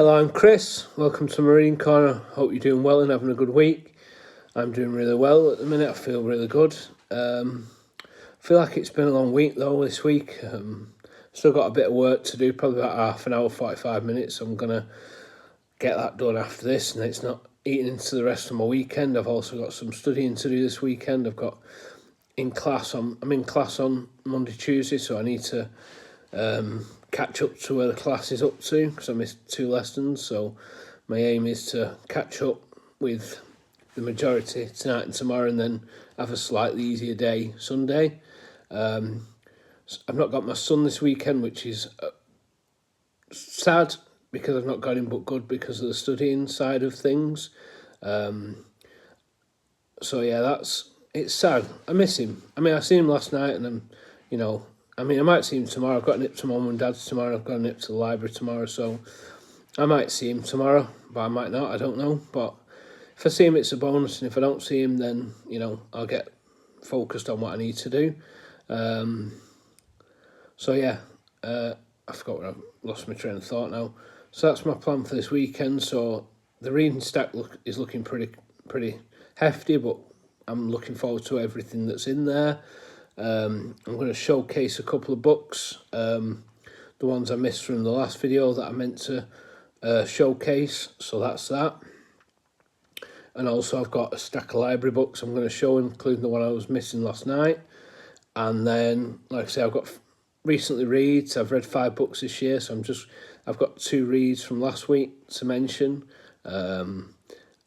Hello, I'm Chris. Welcome to Marine Corner. Hope you're doing well and having a good week. I'm doing really well at the minute. I feel really good. I feel like it's been a long week though this week. Still got a bit of work to do, probably about half an hour, 45 minutes. I'm going to get that done after this, and it's not eating into the rest of my weekend. I've also got some studying to do this weekend. I'm in class on Monday, Tuesday, so I need to catch up to where the class is up to because I missed 2 lessons. So my aim is to catch up with the majority tonight and tomorrow, and then have a slightly easier day Sunday. I've not got my son this weekend, which is sad because I've not got him, but good because of the studying side of things. So yeah, it's sad. I miss him. I mean, I seen him last night, and I might see him tomorrow. I've got a nip to mum and dad's tomorrow. I've got a nip to the library tomorrow, so I might see him tomorrow, but I might not. I don't know. But if I see him, it's a bonus, and if I don't see him, then I'll get focused on what I need to do. So yeah, I forgot what I've lost my train of thought now. So that's my plan for this weekend. So the reading stack is looking pretty hefty, but I'm looking forward to everything that's in there. I'm going to showcase a couple of books, the ones I missed from the last video that I meant to showcase, so that's that. And also I've got a stack of library books I'm going to show, including the one I was missing last night. And then, like I say, I've got recently reads. I've read 5 books this year, so I've got 2 reads from last week to mention. And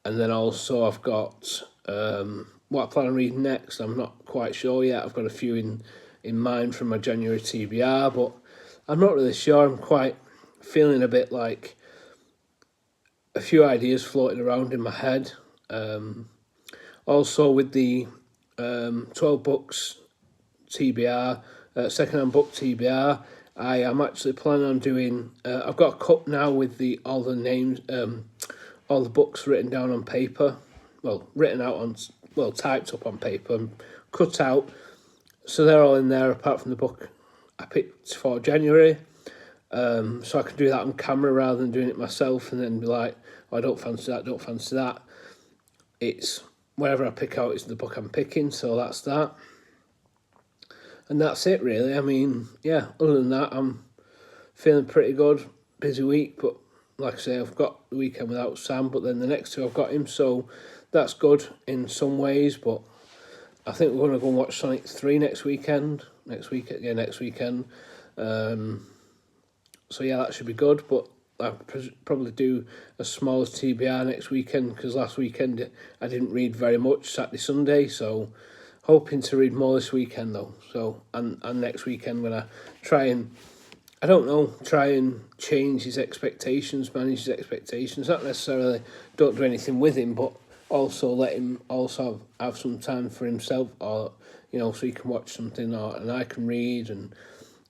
then also I've got what I plan on reading next. I'm not quite sure yet. I've got a few in mind from my January TBR, but I'm not really sure. I'm quite feeling a bit like a few ideas floating around in my head. Also with the 12 books TBR, second-hand book TBR, I am actually planning on doing, I've got a cup now with all the names, all the books written down on paper, typed up on paper and cut out, so they're all in there apart from the book I picked for January. So I can do that on camera rather than doing it myself and then be like, oh, I don't fancy that. It's whatever I pick out is the book I'm picking, so that's that. And that's it really. I mean, yeah, other than that, I'm feeling pretty good. Busy week, but like I say, I've got the weekend without Sam, but then the next 2 I've got him, so that's good in some ways. But I think we're going to go and watch Sonic 3 next weekend. Next weekend. So yeah, that should be good, but I'll probably do a smaller TBR next weekend, because last weekend I didn't read very much, Saturday, Sunday, so hoping to read more this weekend though. So, and next weekend when I try and change his expectations, manage his expectations, not necessarily don't do anything with him, but also let him also have some time for himself, or, so he can watch something, and I can read, and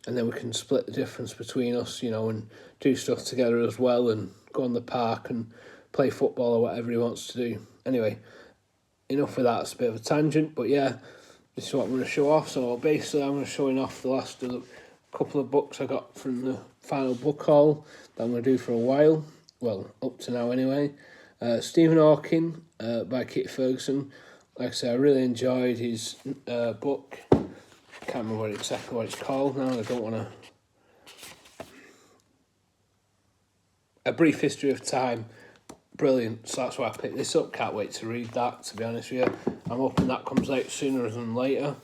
then we can split the difference between us, and do stuff together as well, and go on the park and play football or whatever he wants to do. Anyway, enough with that. It's a bit of a tangent, but yeah, this is what I'm going to show off. So basically, I'm going to showing off the last of the couple of books I got from the final book haul that I'm going to do for a while. Well, up to now anyway. Stephen Hawking by Kit Ferguson. Like I say, I really enjoyed his book. Can't remember exactly what it's called now. I don't want to. A Brief History of Time. Brilliant. So that's why I picked this up. Can't wait to read that, to be honest with you. I'm hoping that comes out sooner than later.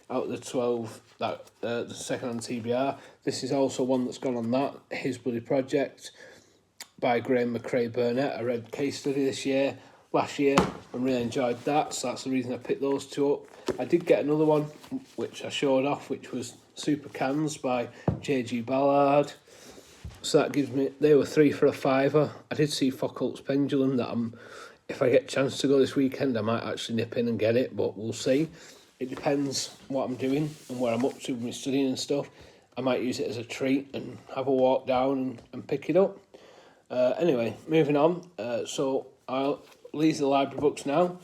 Out of the 12, the second-hand TBR. This is also one that's gone on that, His Bloody Project by Graham McRae Burnett. I read Case Study last year, and really enjoyed that, so that's the reason I picked those 2 up. I did get another one, which I showed off, which was Super Cans by J.G. Ballard. So that gives me, they were 3 for a £5. I did see Foucault's Pendulum that if I get a chance to go this weekend, I might actually nip in and get it, but we'll see. It depends what I'm doing and where I'm up to with my studying and stuff. I might use it as a treat and have a walk down and pick it up. Anyway, moving on. So I'll leave the library books now.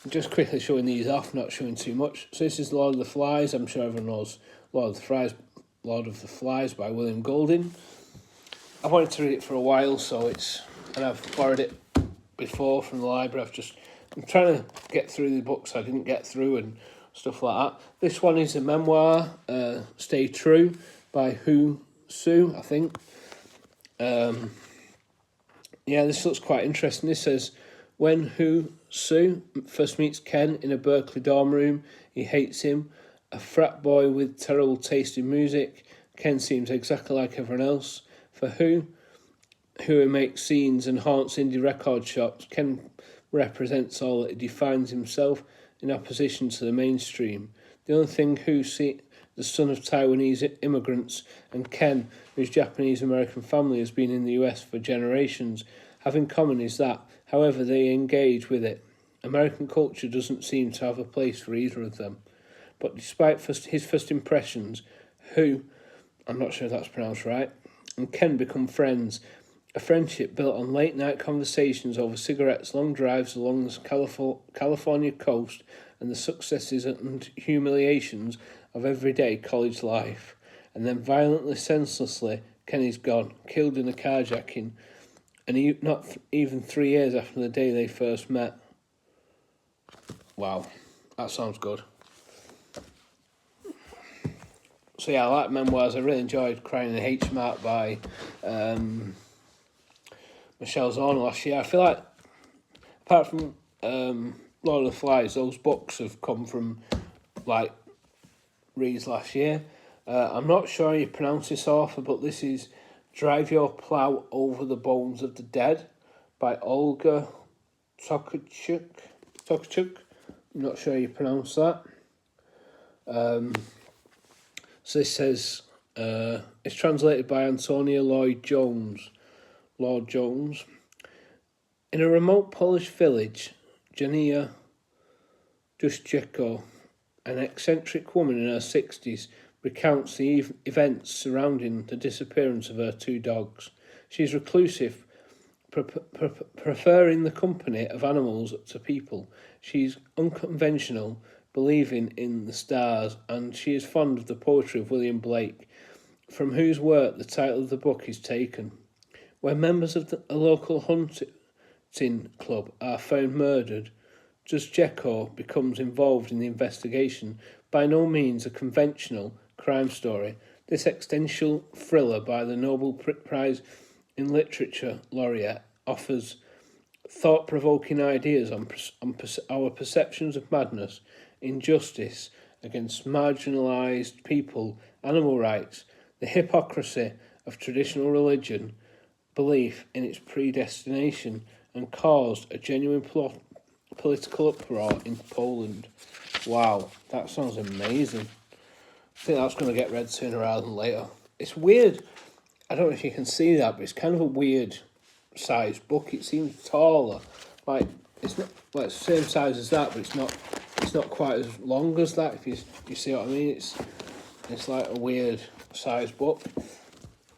Just quickly showing these off, not showing too much. So this is Lord of the Flies. I'm sure everyone knows Lord of the Flies by William Golding. I wanted to read it for a while, and I've borrowed it before from the library. I'm trying to get through the books I didn't get through and stuff like that. This one is a memoir, Stay True, by Hu Su, I think. This looks quite interesting. This says, when Hu Su first meets Ken in a Berkeley dorm room, he hates him. A frat boy with terrible taste in music, Ken seems exactly like everyone else. For who makes scenes and haunts indie record shops, Ken represents all that defines himself in opposition to the mainstream. The only thing the son of Taiwanese immigrants, and Ken, whose Japanese-American family has been in the US for generations, have in common is that, however they engage with it, American culture doesn't seem to have a place for either of them. But despite his first impressions, I'm not sure if that's pronounced right, and Ken become friends. A friendship built on late-night conversations over cigarettes, long drives along the California coast, and the successes and humiliations of everyday college life. And then violently, senselessly, Kenny's gone, killed in a carjacking, and not even 3 years after the day they first met. Wow, that sounds good. So I like memoirs. I really enjoyed Crying in H Mart by Michelle Zauner last year. I feel like, apart from Lord of the Flies, those books have come from reads last year. I'm not sure how you pronounce this author, but this is Drive Your Plow Over the Bones of the Dead by Olga Tokarczuk. I'm not sure how you pronounce that. So this says, it's translated by Antonia Lloyd Jones. In a remote Polish village, Jania Duszczyko, an eccentric woman in her 60s, recounts the events surrounding the disappearance of her 2 dogs. She's reclusive, preferring the company of animals to people. She's unconventional, believing in the stars, and she is fond of the poetry of William Blake, from whose work the title of the book is taken. When members of a local hunting club are found murdered, Duszczyko becomes involved in the investigation. By no means a conventional crime story, this existential thriller by the Nobel Prize in Literature laureate offers thought-provoking ideas on our perceptions of madness, injustice against marginalised people, animal rights, the hypocrisy of traditional religion, belief in its predestination, and caused a genuine political uproar in Poland. Wow, that sounds amazing. I think that's going to get read sooner rather than later. It's weird. I don't know if you can see that, but it's kind of a weird sized book. It seems taller. It's not the same size as that, but it's not quite as long as that, if you see what I mean. It's like a weird sized book.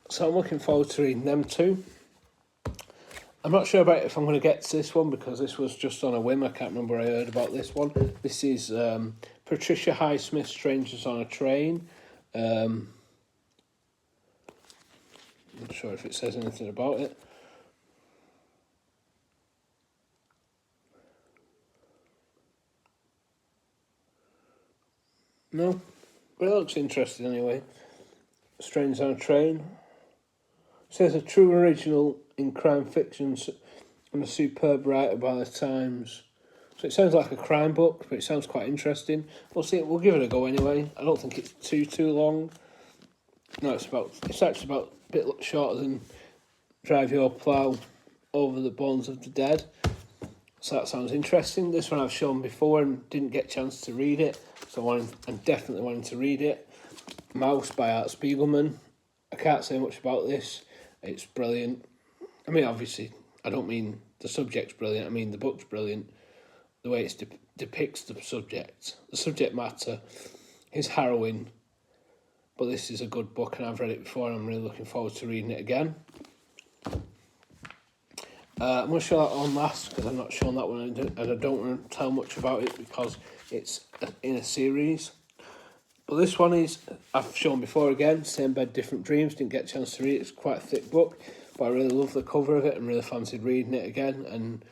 So I'm looking forward to reading them too. I'm not sure about if I'm going to get to this one because this was just on a whim. I can't remember where I heard about this one. This is Patricia Highsmith's Strangers on a Train. I'm not sure if it says anything about it. No, but it looks interesting anyway. Strangers on a Train. It says a true original in crime fiction and a superb writer by the Times. So it sounds like a crime book, but it sounds quite interesting. We'll see. We'll give it a go anyway. I don't think it's too long. No, it's actually about a bit shorter than Drive Your Plow Over the Bones of the Dead. So that sounds interesting. This one I've shown before and didn't get a chance to read it, so I'm definitely wanting to read it. Mouse by Art Spiegelman. I can't say much about this. It's brilliant. I mean, obviously, I don't mean the subject's brilliant. I mean the book's brilliant. The way it depicts the subject matter is harrowing. But this is a good book, and I've read it before, and I'm really looking forward to reading it again. I'm going to show that one last because I'm not showing that one, and I don't want to tell much about it because it's in a series. But this one is, I've shown before again, Same Bed, Different Dreams. Didn't get a chance to read it. It's quite a thick book, but I really love the cover of it and really fancied reading it again. And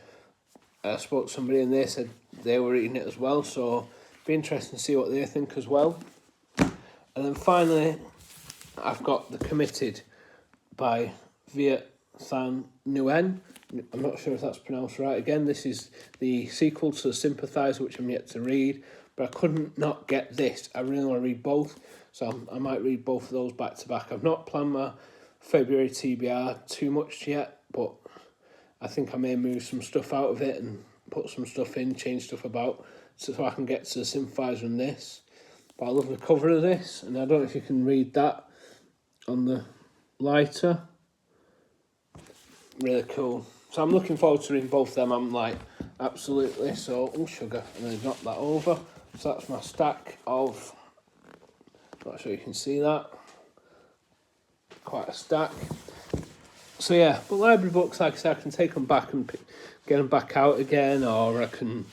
I spoke to somebody and they said they were reading it as well, so it'd be interesting to see what they think as well. And then finally, I've got The Committed by Viet Thanh Nguyen. I'm not sure if that's pronounced right. Again, this is the sequel to Sympathiser, which I'm yet to read, but I couldn't not get this. I really want to read both, so I might read both of those back to back. I've not planned my February TBR too much yet, but I think I may move some stuff out of it and put some stuff in, change stuff about, so I can get to the Sympathiser and this. But I love the cover of this, and I don't know if you can read that on the lighter. Really cool. So I'm looking forward to reading both of them. I'm like, absolutely. So, sugar. And then knock that over. So that's my stack of, not sure you can see that. Quite a stack. So yeah, but library books, like I said, I can take them back and get them back out again, or I can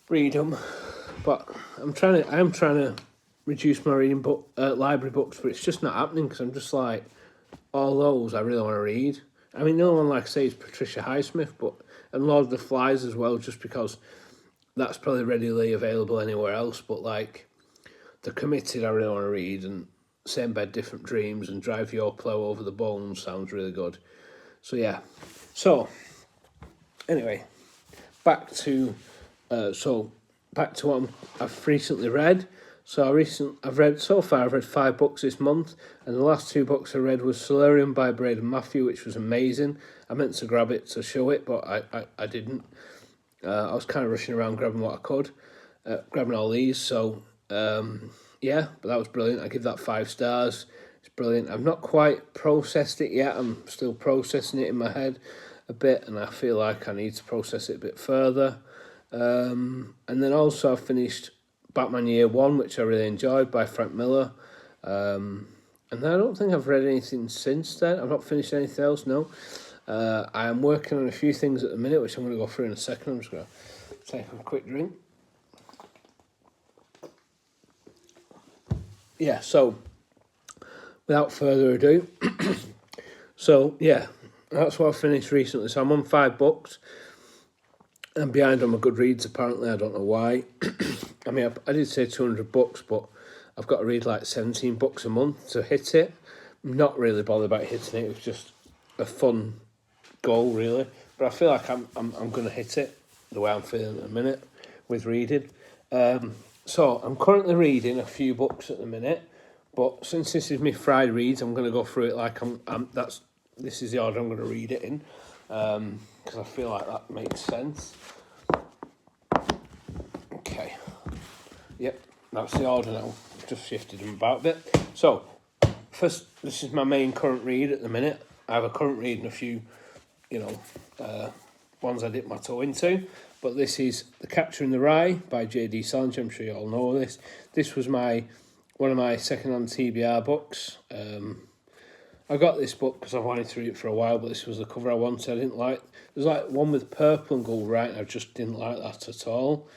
read them. But I am trying to reduce my reading library books, but it's just not happening because I'm just like, all those I really want to read. I mean, the only one, like I say, is Patricia Highsmith, and Lord of the Flies as well, just because that's probably readily available anywhere else. But like, The Committed, I really want to read, and Same Bed, Different Dreams, and Drive Your Plough Over the Bones sounds really good. So yeah. So anyway, back to what I've recently read. So I've read 5 books this month, and the last 2 books I read was Solarium by Braden Matthew, which was amazing. I meant to grab it to show it, but I didn't. I was kind of rushing around grabbing what I could, grabbing all these. So yeah, but that was brilliant. I give that 5 stars. It's brilliant. I've not quite processed it yet. I'm still processing it in my head a bit, and I feel like I need to process it a bit further. And then also I finished Batman Year One, which I really enjoyed, by Frank Miller. And I don't think I've read anything since then. I've not finished anything else, no. I am working on a few things at the minute, which I'm going to go through in a second. I'm just going to take a quick drink. Yeah, so without further ado, so yeah, that's what I finished recently. So I'm on 5 books. I'm behind on my Goodreads, apparently. I don't know why. I mean, I did say 200 books, but I've got to read like 17 books a month to hit it. I'm not really bothered about hitting it. It was just a fun goal, really. But I feel like I'm going to hit it the way I'm feeling at the minute with reading. So I'm currently reading a few books at the minute, but since this is my Friday reads, I'm going to go through it like this is the order I'm going to read it in. Because I feel like that makes sense. Okay. Yep, that's the order now. I've just shifted them about a bit. So, first, this is my main current read at the minute. I have a current read and a few, ones I dip my toe into. But this is The Catcher in the Rye by J.D. Salinger. I'm sure you all know this. This was one of my second-hand TBR books. I got this book because I wanted to read it for a while, but this was the cover I wanted. I didn't like. There's like one with purple and gold, right? And I just didn't like that at all.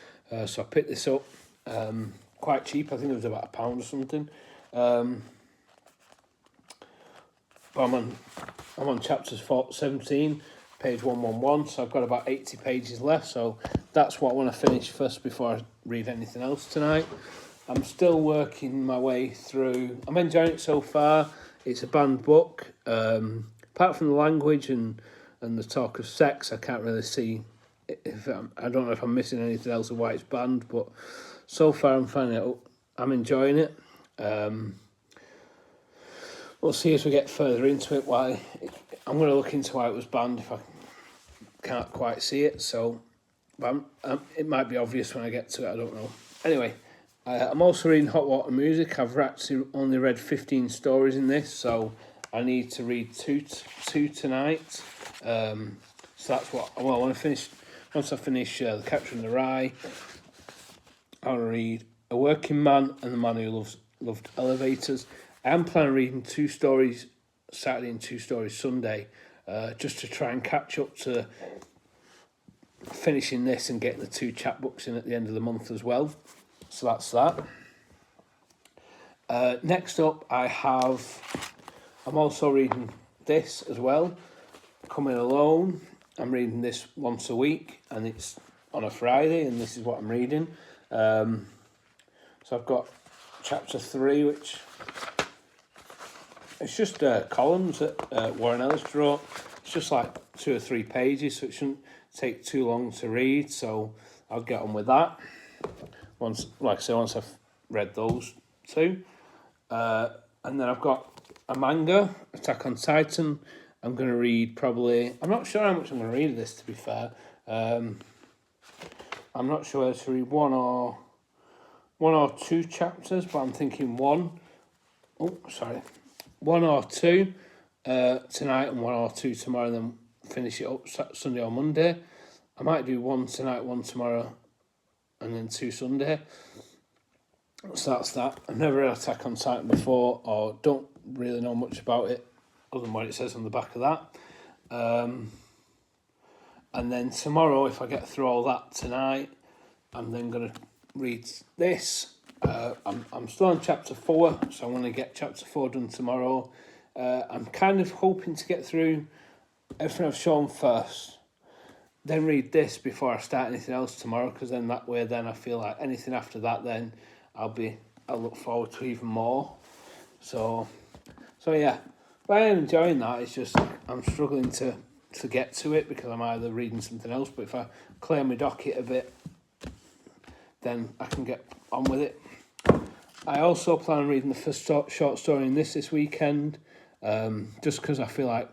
So I picked this up, quite cheap. I think it was about £1 or something. But I'm on chapters 17, page 111. So I've got about 80 pages left. So that's what I want to finish first before I read anything else tonight. I'm still working my way through. I'm enjoying it so far. It's a banned book. Apart from the language and the talk of sex, I can't really see I don't know if I'm missing anything else of why it's banned, but so far I'm finding it. I'm enjoying it. We'll see as we get further into it why. I'm going to look into why it was banned if I can't quite see it. So, but it might be obvious when I get to it. I don't know. Anyway. I'm also reading Hot Water Music. I've actually only read 15 stories in this, so I need to read two tonight. So that's what I want to finish. Once I finish The Catcher in the Rye, I'll read A Working Man and the Man Who Loved Elevators. I am planning on reading 2 stories Saturday and 2 stories Sunday, just to try and catch up to finishing this and getting the 2 chapbooks in at the end of the month as well. So that's that. Next up, I'm also reading this as well, Coming Alone. I'm reading this once a week, and it's on a Friday, and this is what I'm reading. So I've got chapter 3, which it's just columns that Warren Ellis wrote. It's just like 2 or 3 pages, so it shouldn't take too long to read. So I'll get on with that once I've read those 2. And then I've got a manga, Attack on Titan. I'm going to read probably... I'm not sure how much I'm going to read of this, to be fair. I'm not sure whether to read one or 2 chapters, but I'm thinking 1 or 2 tonight and 1 or 2 tomorrow, and then finish it up Sunday or Monday. I might do 1 tonight, 1 tomorrow, and then 2 Sunday. So that's that. I've never read Attack on Titan before, or don't really know much about it, other than what it says on the back of that. And then tomorrow, if I get through all that tonight, I'm then going to read this. I'm still on chapter 4, so I'm going to get chapter 4 done tomorrow. I'm kind of hoping to get through everything I've shown first, then read this before I start anything else tomorrow, because then that way then I feel like anything after that then I'll look forward to even more. So yeah, but I am enjoying that. It's just I'm struggling to get to it because I'm either reading something else, but if I clear my docket a bit, then I can get on with it. I also plan on reading the first short story in this weekend, just because I feel like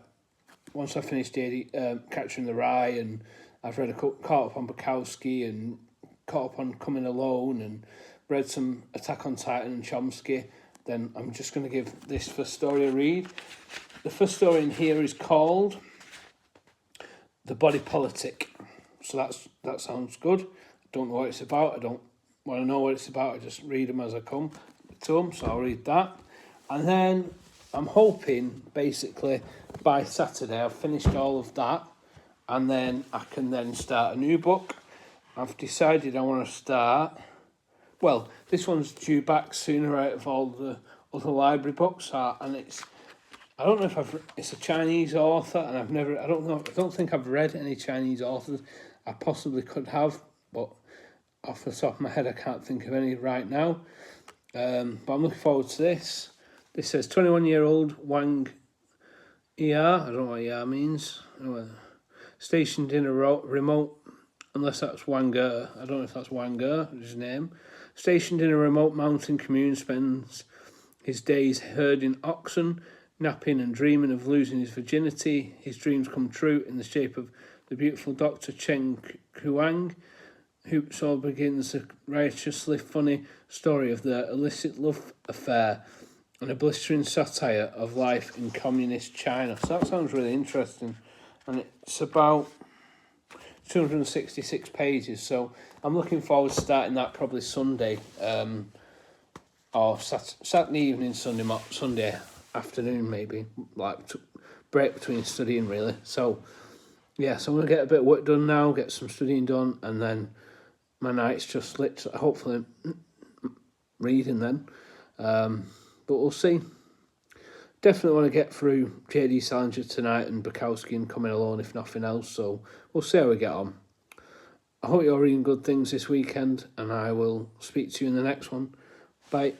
once I finish Catcher in the Rye, and I've caught up on Bukowski and caught up on Coming Alone and read some Attack on Titan and Chomsky, then I'm just going to give this first story a read. The first story in here is called The Body Politic. So that sounds good. I don't know what it's about. I don't want to know what it's about. I just read them as I come to them. So I'll read that. And then I'm hoping, basically, by Saturday I've finished all of that. And then I can then start a new book. I've decided I want to start... Well, this one's due back sooner out of all the other library books, and I don't know if it's a Chinese author, and I don't think I've read any Chinese authors. I possibly could have, but off the top of my head I can't think of any right now. But I'm looking forward to this. This says 21-year-old Wang Er, I don't know what Er means, stationed in a remote, unless that's Wang Er, I don't know if that's Wang Er, his name. Stationed in a remote mountain commune, spends his days herding oxen, napping and dreaming of losing his virginity. His dreams come true in the shape of the beautiful Dr. Chen Kuang, who so begins a righteously funny story of their illicit love affair and a blistering satire of life in communist China. So that sounds really interesting, and it's about 266 pages, so I'm looking forward to starting that probably Sunday, or Saturday evening, Sunday afternoon maybe, like break between studying really. So yeah, so I'm going to get a bit of work done now, get some studying done, and then my night's just hopefully reading then, but we'll see. Definitely want to get through J.D. Salinger tonight and Bukowski and Coming Alone, if nothing else, so we'll see how we get on. I hope you're reading good things this weekend, and I will speak to you in the next one. Bye.